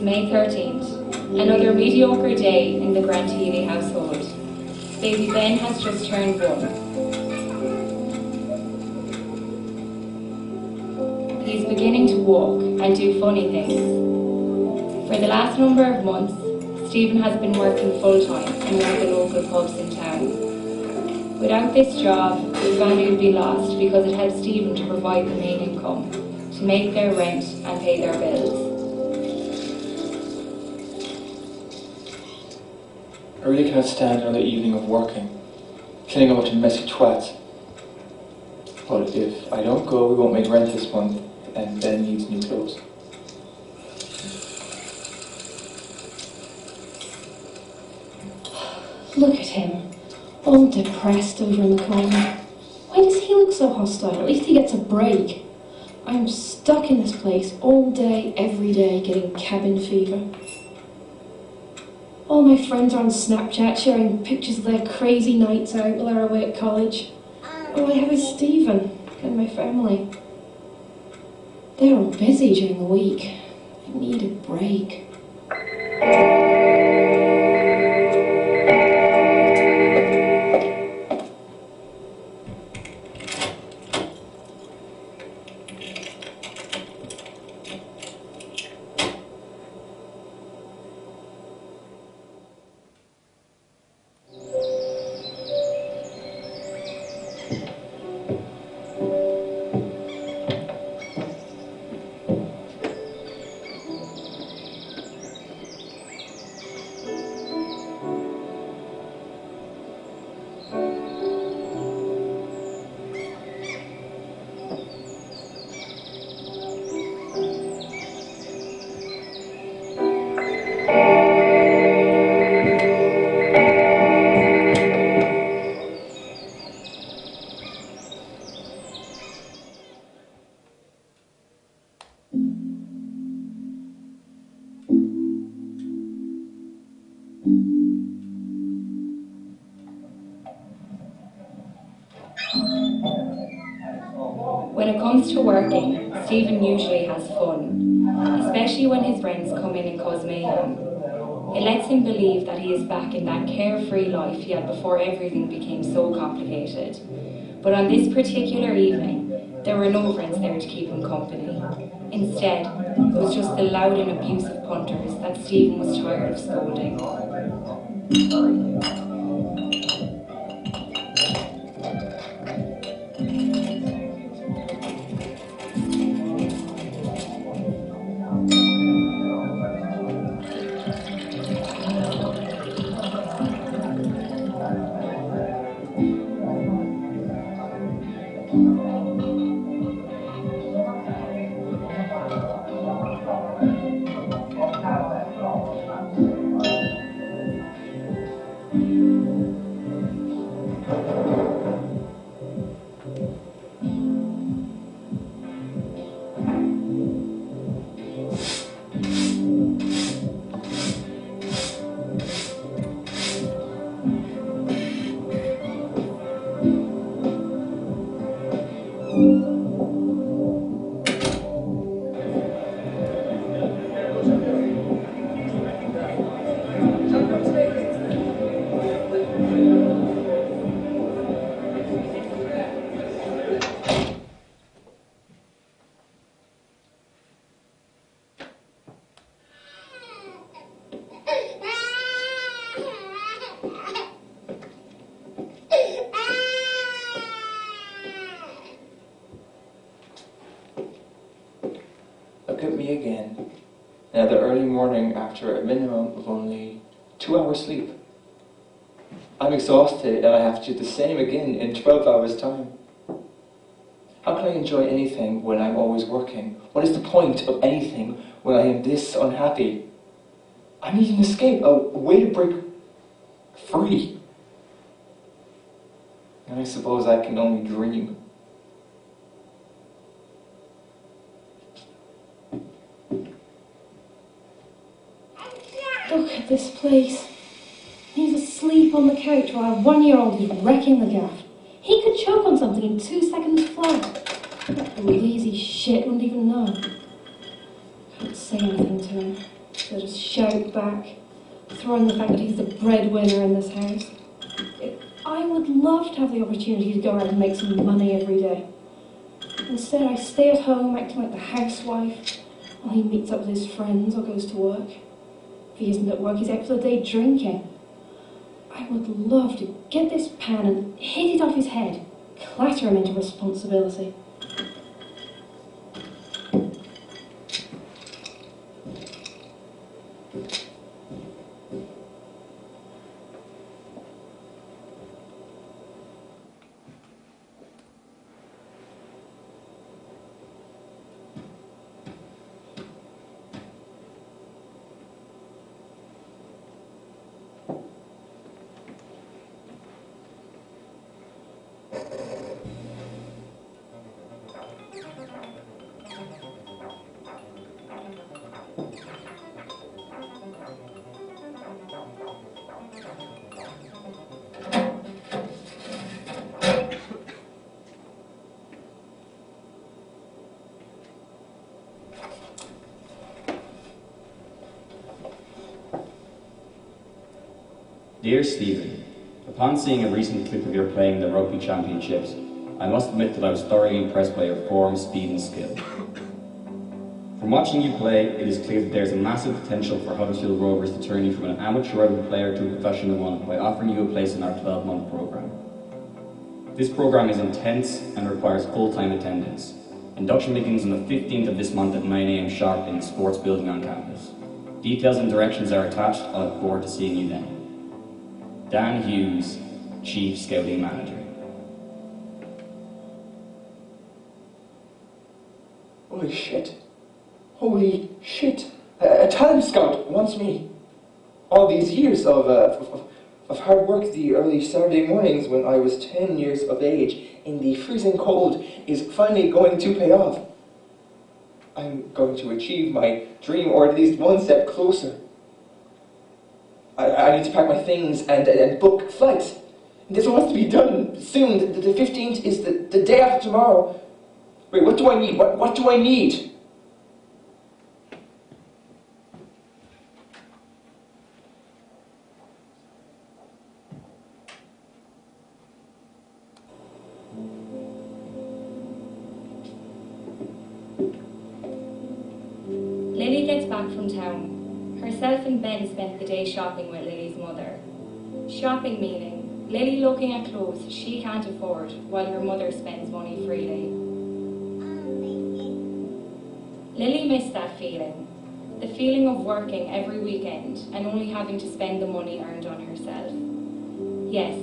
May 13th, another mediocre day in the Grant Healy household. Baby Ben has just turned 1. He's beginning to walk and do funny things. For the last number of months, Stephen has been working full-time in one of the local pubs in town. Without this job, his family would be lost because it helps Stephen to provide the main income, to make their rent and pay their bills. I really cannot stand another evening of working, cleaning up to messy twats. But if I don't go, we won't make rent this month, and Ben needs new clothes. Look at him, all depressed over in the corner. Why does he look so hostile? At least he gets a break. I'm stuck in this place all day, every day, getting cabin fever. All my friends are on Snapchat sharing pictures of their crazy nights out while they're away at college. All I have is Stephen and my family. They're all busy during the week. I need a break. When it comes to working, Stephen usually has fun, especially when his friends come in and cause mayhem. It lets him believe that he is back in that carefree life he had before everything became so complicated. But on this particular evening, there were no friends there to keep him company. Instead, it was just the loud and abusive punters that Stephen was tired of scolding. Look at me again. Another early morning after a minimum of only 2 hours sleep. I'm exhausted and I have to do the same again in 12 hours time. How can I enjoy anything when I'm always working? What is the point of anything when I am this unhappy? I need an escape, a way to break free. And I suppose I can only dream. Look at this place. He's asleep on the couch while a 1-year-old is wrecking the gaff. He could choke on something in 2 seconds flat. That lazy shit wouldn't even know. Can't say anything to him. So just shout back, throwing the fact that he's the breadwinner in this house. I would love to have the opportunity to go out and make some money every day. Instead, I stay at home acting like the housewife while he meets up with his friends or goes to work. If he isn't at work, he's out for the day drinking. I would love to get this pan and hit it off his head, clatter him into responsibility. Dear Stephen, upon seeing a recent clip of your playing the rugby championships, I must admit that I was thoroughly impressed by your form, speed and skill. From watching you play, it is clear that there is a massive potential for Huddersfield Rovers to turn you from an amateur rugby player to a professional one by offering you a place in our 12-month programme. This programme is intense and requires full-time attendance. Induction begins on the 15th of this month at 9 AM sharp in the sports building on campus. Details and directions are attached. I look forward to seeing you then. Dan Hughes, Chief Scouting Manager. Holy shit. Holy shit. A talent scout wants me. All these years of hard work, the early Saturday mornings when I was 10 years of age in the freezing cold is finally going to pay off. I'm going to achieve my dream, or at least one step closer. I need to pack my things and book flights. This wants to be done soon. The 15th is the day after tomorrow. Wait, what do I need? What do I need? Lily gets back from town. Herself and Ben spent the day shopping with Lily's mother. Shopping meaning Lily looking at clothes she can't afford while her mother spends money freely. Lily missed that feeling. The feeling of working every weekend and only having to spend the money earned on herself. Yes,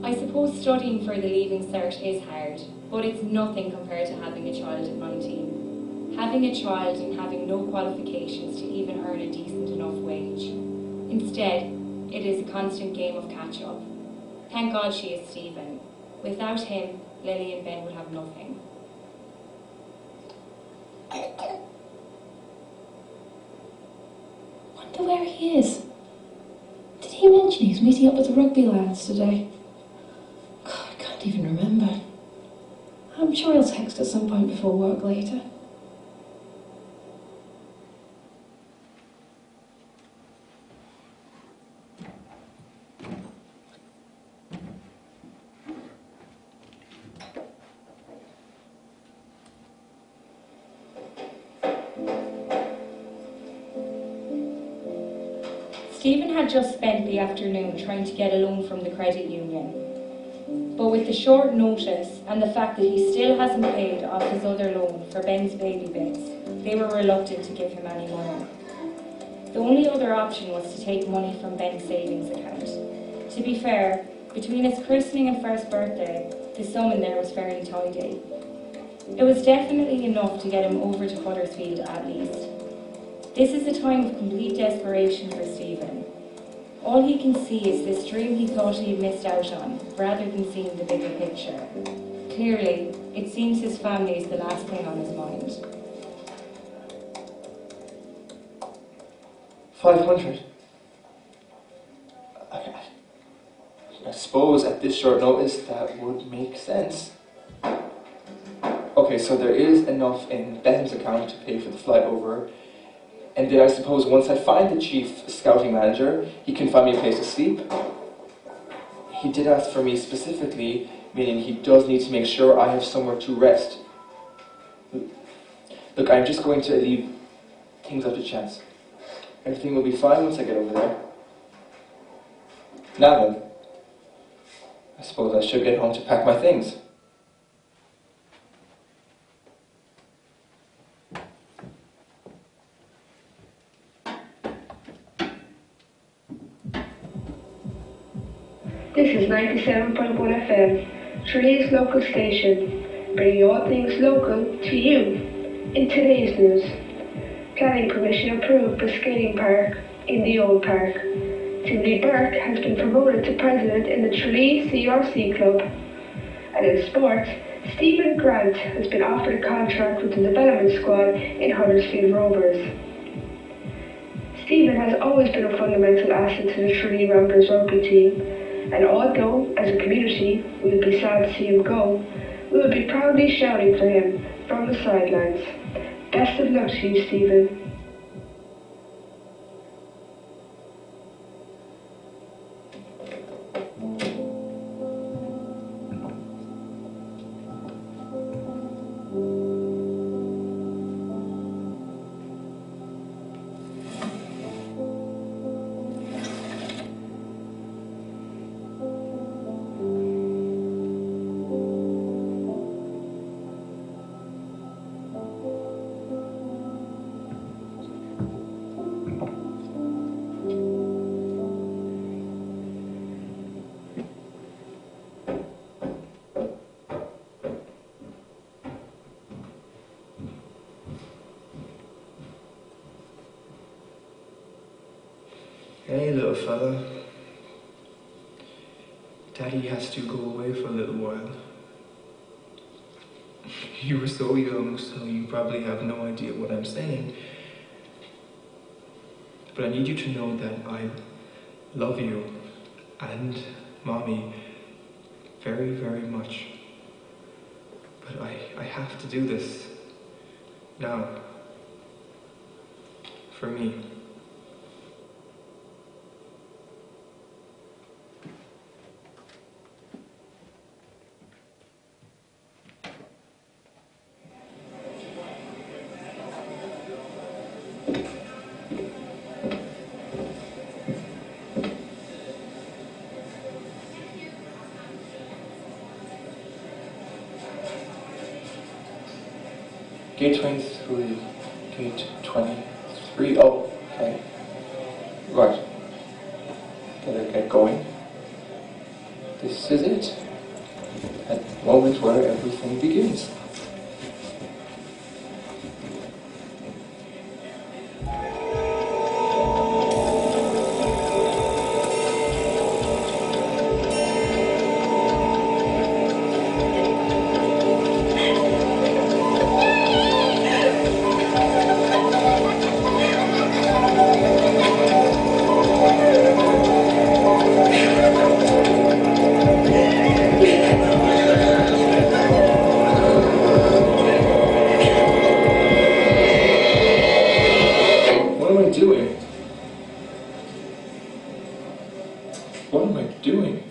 I suppose studying for the Leaving Cert is hard, but it's nothing compared to having a child at 19. Having a child and having no qualifications to even earn a decent enough wage. Instead, it is a constant game of catch-up. Thank God she is Stephen. Without him, Lily and Ben would have nothing. Wonder where he is. Did he mention he's meeting up with the rugby lads today? God, I can't even remember. I'm sure he'll text at some point before work later. Stephen had just spent the afternoon trying to get a loan from the credit union. But with the short notice and the fact that he still hasn't paid off his other loan for Ben's baby bits, they were reluctant to give him any money. The only other option was to take money from Ben's savings account. To be fair, between his christening and first birthday, the sum in there was fairly tidy. It was definitely enough to get him over to Huddersfield at least. This is a time of complete desperation for Stephen. All he can see is this dream he thought he had missed out on, rather than seeing the bigger picture. Clearly, it seems his family is the last thing on his mind. 500. I suppose at this short notice that would make sense. Okay, so there is enough in Ben's account to pay for the flight over. And then I suppose once I find the chief scouting manager, he can find me a place to sleep. He did ask for me specifically, meaning he does need to make sure I have somewhere to rest. Look, I'm just going to leave things up to chance. Everything will be fine once I get over there. Now then, I suppose I should get home to pack my things. This is 97.1 FM, Tralee's local station, bringing all things local to you. In today's news, planning permission approved for skating park in the old park. Timothy Burke has been promoted to president in the Tralee CRC club. And in sports, Stephen Grant has been offered a contract with the development squad in Huddersfield Rovers. Stephen has always been a fundamental asset to the Tralee Ramblers rugby team, and although, as a community, we would be sad to see him go, we would be proudly shouting for him from the sidelines. Best of luck to you, Stephen. Hey, little fella. Daddy has to go away for a little while. You were so young, so you probably have no idea what I'm saying. But I need you to know that I love you and Mommy very, very much. But I have to do this now. For me. Gate 23, gate 23, oh, okay. Right. Better get going. This is it. That moment where everything begins. What am I doing?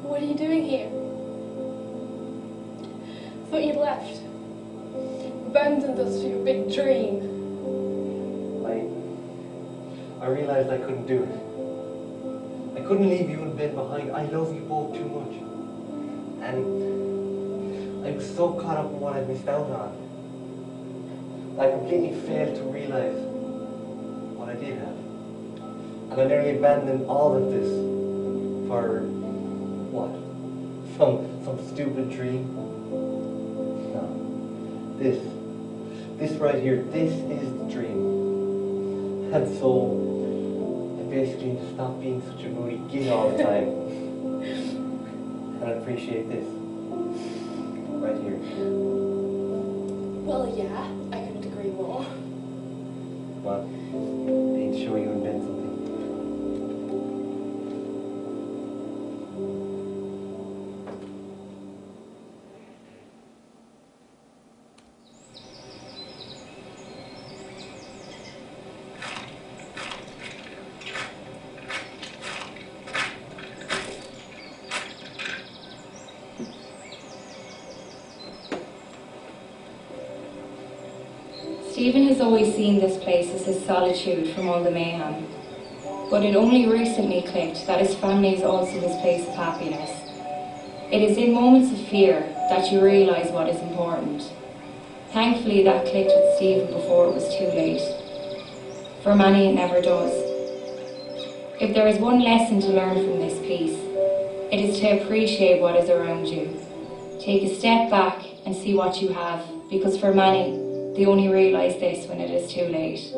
What are you doing here? Thought you'd left. Abandoned us for your big dream. I realized I couldn't do it. I couldn't leave you and Ben behind. I love you both too much. And I was so caught up in what I missed out on. I completely failed to realize what I did have. And I nearly abandoned all of this for what? Some stupid dream? No. This right here, this is the dream. And so I basically need to stop being such a moody git all the time. And I appreciate this. Right here. Well, yeah, I couldn't agree more. What? Ain't sure you invent something. Stephen has always seen this place as his solitude from all the mayhem, but it only recently clicked that his family is also his place of happiness. It is in moments of fear that you realise what is important. Thankfully that clicked with Stephen before it was too late. For many it never does. If there is one lesson to learn from this piece, it is to appreciate what is around you. Take a step back and see what you have, because for many, they only realise this when it is too late.